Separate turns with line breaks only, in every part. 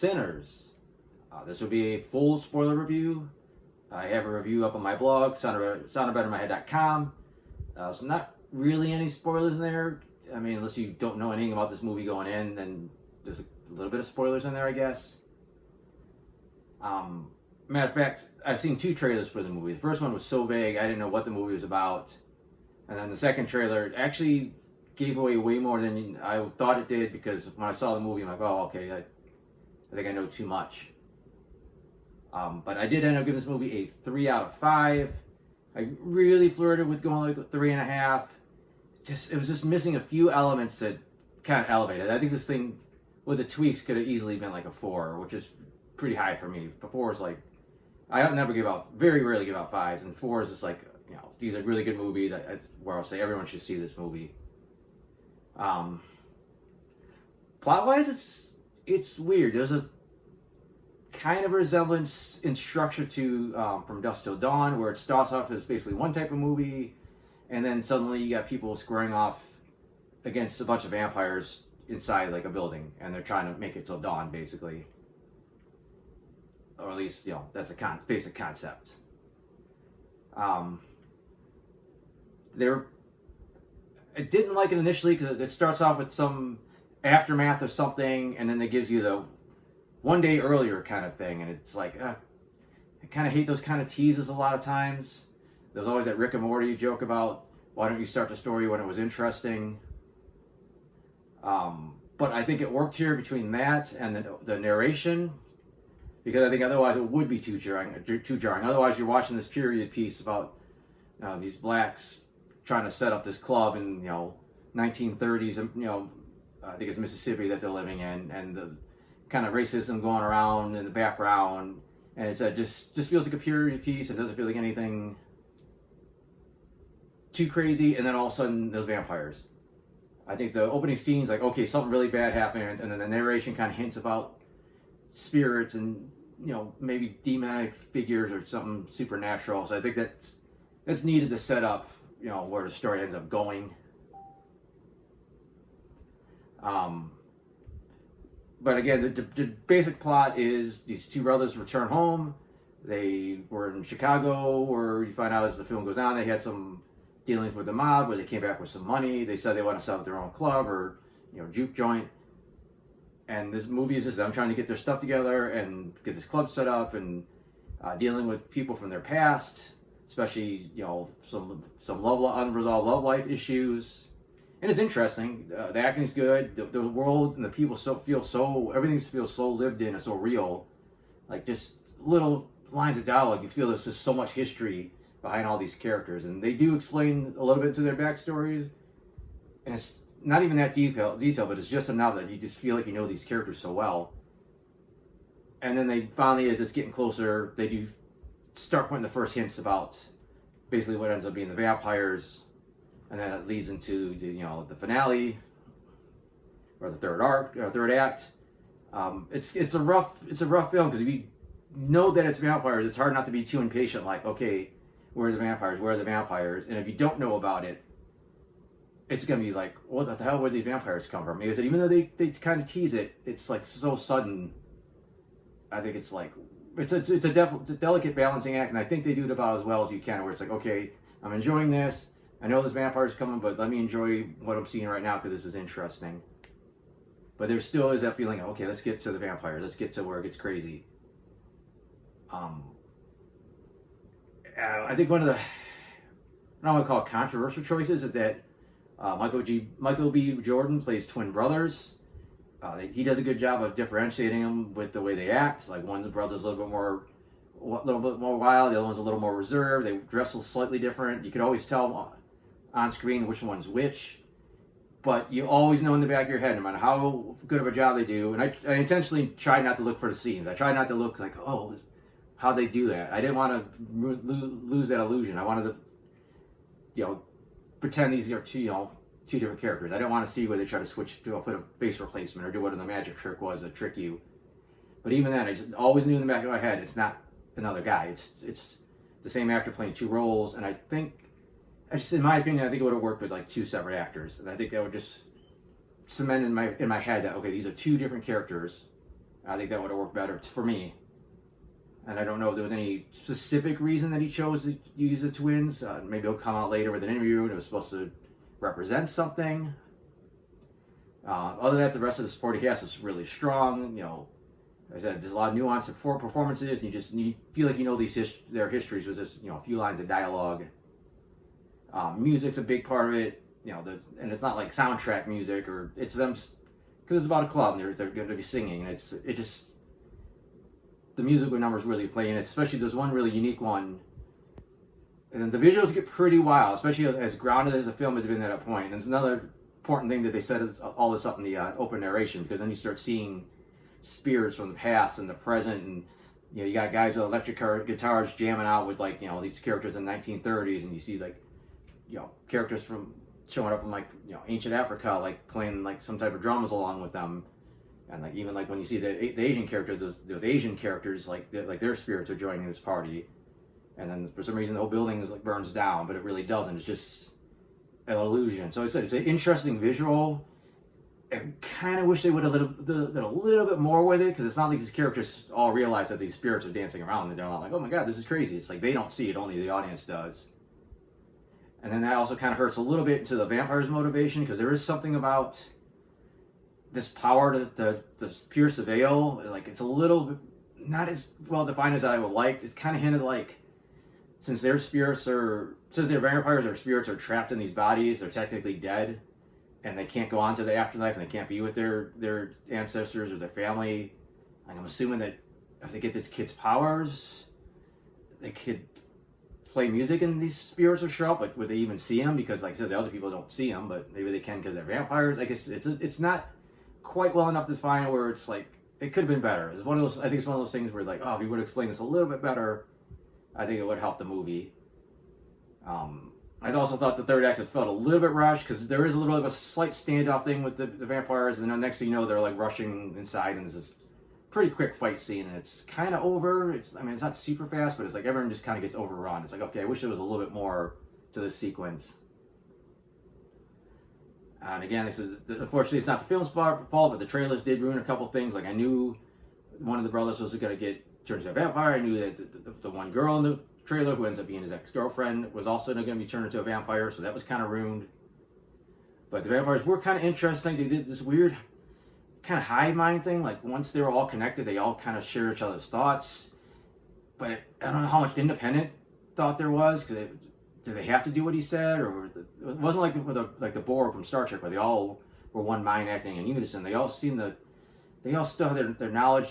Sinners. This will be a full spoiler review. I have a review up on my blog, soundofbettermyhead.com. So not really any spoilers in there. I mean, unless you don't know anything about this movie going in, then there's a little bit of spoilers in there, I guess. Matter of fact, I've seen 2 trailers for the movie. The first one was so vague, I didn't know what the movie was about. And then the second trailer actually gave away way more than I thought it did, because when I saw the movie, I'm like, oh, okay, I think I know too much. But I did end up giving this movie a 3 out of 5. I really flirted with going like 3.5. It was just missing a few elements that kind of elevated. I think this thing with the tweaks could have easily been like a 4, which is pretty high for me. But 4 is like, I very rarely give out 5s, and 4 is just like, these are really good movies. Where I'll say everyone should see this movie. Plot-wise, it's weird. There's a kind of resemblance in structure to From Dusk Till Dawn, where it starts off as basically one type of movie, and then suddenly you got people squaring off against a bunch of vampires inside like a building, and they're trying to make it till dawn, basically. Or at least, that's the basic concept. I didn't like it initially because it starts off with some aftermath of something, and then it gives you the one day earlier kind of thing, and it's like, I kind of hate those kind of teases a lot of times. There's always that Rick and Morty joke about, why don't you start the story when it was interesting? But I think it worked here between that and the narration, because I think otherwise it would be too jarring. Otherwise, you're watching this period piece about these blacks trying to set up this club in 1930s, and I think it's Mississippi that they're living in, and the kind of racism going around in the background, and it's just feels like a period piece. It doesn't feel like anything too crazy, and then all of a sudden those vampires. I think the opening scene's like, okay, something really bad happened, and then the narration kind of hints about spirits and maybe demonic figures or something supernatural. So I think that's needed to set up where the story ends up going. But again, the basic plot is these 2 brothers return home. They were in Chicago, where you find out as the film goes on, they had some dealings with the mob, where they came back with some money. They said they want to set up their own club or juke joint. And this movie is just them trying to get their stuff together and get this club set up, and dealing with people from their past, especially some unresolved love life issues. And it's interesting. The acting's good. The world and the people everything feels so lived in and so real. Like just little lines of dialogue, you feel there's just so much history behind all these characters, and they do explain a little bit to their backstories. And it's not even that detail, but it's just enough that you just feel like you know these characters so well. And then they finally, as it's getting closer, they do start putting the first hints about basically what ends up being the vampires, and then it leads into the finale or the third act. It's a rough film, because if you know that it's vampires, it's hard not to be too impatient. Like, okay, where are the vampires? Where are the vampires? And if you don't know about it, it's gonna be like, what the hell? Where did these vampires come from? Because even though they kind of tease it, it's like so sudden. I think it's like it's a delicate balancing act, and I think they do it about as well as you can. Where it's like, okay, I'm enjoying this. I know there's vampires coming, but let me enjoy what I'm seeing right now because this is interesting. But there still is that feeling of, okay, let's get to the vampires. Let's get to where it gets crazy. I think one of the, I don't want to call it controversial choices, is that Michael B. Jordan plays twin brothers. He does a good job of differentiating them with the way they act. Like, one of the brothers a little bit more wild, the other one's a little more reserved. They dress slightly different. You could always tell on screen which one's which, but you always know in the back of your head, no matter how good of a job they do. And I intentionally tried not to look for the scenes. I tried not to look like, how'd they do that? I didn't want to lose that illusion. I wanted to, pretend these are two different characters. I didn't want to see where they try to switch to put a face replacement or do what the magic trick was to trick you. But even then, I just always knew in the back of my head, it's not another guy. It's the same actor playing 2 roles. And I think, in my opinion, I think it would have worked with like 2 separate actors. And I think that would just cement in my head that, okay, these are 2 different characters. I think that would have worked better for me. And I don't know if there was any specific reason that he chose to use the twins. Maybe it'll come out later with an interview and it was supposed to represent something. Other than that, the rest of the supporting cast is really strong. You know, as I said, there's a lot of nuance in performances, and you feel like you know their histories with just a few lines of dialogue. Music's a big part of it. You know, and it's not like soundtrack music or it's them because it's about a club. And they're going to be singing, and the musical numbers really play in it. Especially there's one really unique one, and the visuals get pretty wild, especially as grounded as the film had been at that point. And it's another important thing that they set all this up in the open narration, because then you start seeing spirits from the past and the present, and you got guys with electric guitars jamming out with these characters in the 1930s, and you see characters from showing up from ancient Africa, playing some type of drums along with them. And even when you see the Asian characters, those Asian characters, their spirits are joining this party. And then for some reason the whole building burns down, but it really doesn't. It's just an illusion. So it's an interesting visual. I kind of wish they would have did a little bit more with it, because it's not like these characters all realize that these spirits are dancing around and they're not like, oh my god, this is crazy. It's like they don't see it, only the audience does. And then that also kind of hurts a little bit to the vampire's motivation, because there is something about this power to pierce the veil. It's a little bit not as well defined as I would like. It's kind of hinted since they're vampires, their spirits are trapped in these bodies, they're technically dead, and they can't go on to the afterlife, and they can't be with their ancestors or their family. I'm assuming that if they get this kid's powers, they could play music and these spirits will show up. But would they even see them? Because like I said, the other people don't see them, but maybe they can because they're vampires. I guess it's not quite well enough to find where it's it could have been better. It's one of those. I think it's one of those things where if we would explain this a little bit better, I think it would help the movie. I also thought the third act felt a little bit rushed, because there is a little bit of a slight standoff thing with the vampires, and then the next thing you know, they're rushing inside, and there's this pretty quick fight scene, and it's kind of over. It's not super fast, but it's everyone just kind of gets overrun. It's okay, I wish there was a little bit more to this sequence. And again, unfortunately, it's not the film's fault, but the trailers did ruin a couple things. I knew one of the brothers was going to get turned into a vampire. I knew that the one girl in the trailer, who ends up being his ex-girlfriend, was also going to be turned into a vampire, so that was kind of ruined. But the vampires were kind of interesting. They did this weird kind of hive mind thing. Once they were all connected, they all kind of share each other's thoughts. But I don't know how much independent thought there was, because did they have to do what he said, or it wasn't like the Borg from Star Trek, where they all were one mind acting in unison. They all still had their knowledge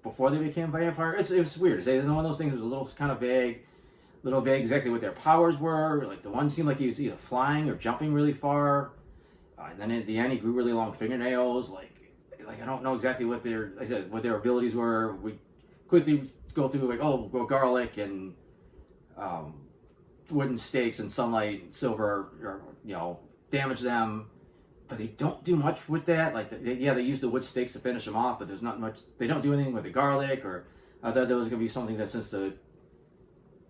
before they became vampire. It's weird. It's one of those things that was a little kind of vague, exactly what their powers were. The one seemed like he was either flying or jumping really far. And then at the end, he grew really long fingernails. I don't know exactly what their abilities were. We quickly go through garlic and wooden stakes and sunlight, silver, or damage them. But they don't do much with that. They use the wood stakes to finish them off, but there's not much. They don't do anything with the garlic. Or I thought there was going to be something that, since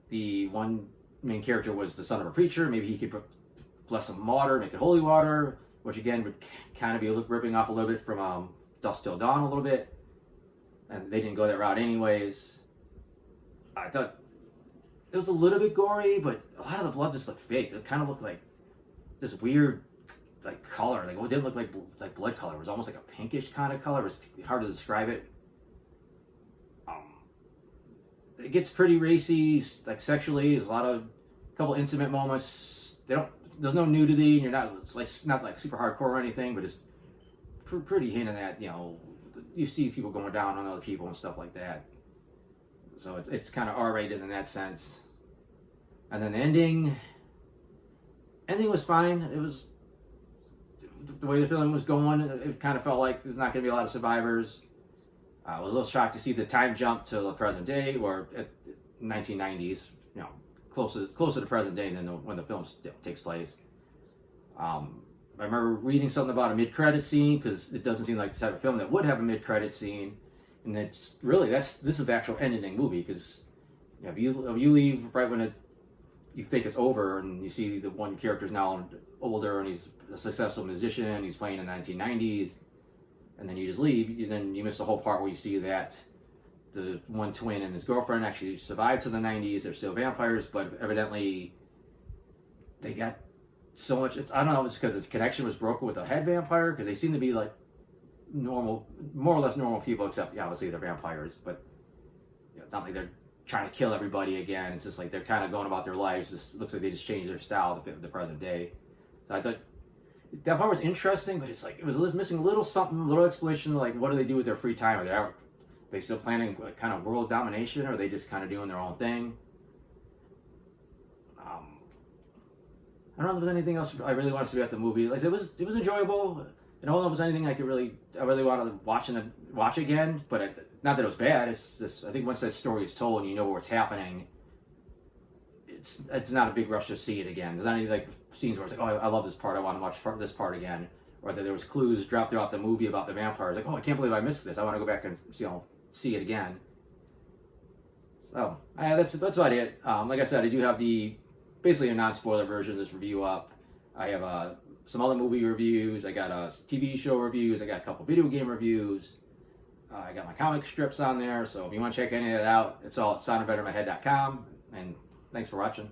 the one main character was the son of a preacher, maybe he could bless some water, make it holy water, which again would kind of be ripping off a little bit from Dusk Till Dawn a little bit. And they didn't go that route anyways. I thought it was a little bit gory, but a lot of the blood just looked fake. It kind of looked like this weird color. It didn't look like blood color. It was almost like a pinkish kind of color. It was hard to describe it. It gets pretty racy, sexually. There's a couple intimate moments. There's no nudity, and you're not not super hardcore or anything, but it's pretty hinting at you see people going down on other people and stuff like that. So it's kind of R-rated in that sense. And then the ending was fine. It was the way the film was going. It kind of felt like there's not going to be a lot of survivors. I was a little shocked to see the time jump to the present day, or at 1990s. Closer to present day than when the film takes place. I remember reading something about a mid-credit scene, because it doesn't seem like the type of film that would have a mid-credit scene. And this is the actual ending movie, because if you leave right when you think it's over, and you see the one character's now older and he's a successful musician and he's playing in the 1990s, and then you just leave. Then you miss the whole part where you see that the one twin and his girlfriend actually survived to the 90s. They're still vampires, but evidently they got so much. I don't know if it's because its connection was broken with the head vampire, because they seem to be like normal, more or less normal people, except obviously they're vampires. But it's not like they're trying to kill everybody again. It's just like they're kind of going about their lives. It looks like they just changed their style to fit the present day. So I thought that part was interesting, but it's like it was missing a little something, a little explanation. Like, what do they do with their free time? Are they still planning like, kind of world domination, or are they just kind of doing their own thing? I don't know if there's anything else I really want to see about the movie. Like, it was enjoyable. I don't know if there's anything I really want to watch again. But not that it was bad. It's just, I think once that story is told and you know what's happening, it's not a big rush to see it again. There's not any like scenes where it's like, oh, I love this part, I want to watch this part again, or that there was clues dropped throughout the movie about the vampires. Like, oh, I can't believe I missed this. I want to go back and see it again. So that's about it. Like I said, I do have basically a non-spoiler version of this review up. I have some other movie reviews. I got TV show reviews. I got a couple video game reviews. I got my comic strips on there. So if you want to check any of that out, it's all at soundofbettermyhead.com. And thanks for watching.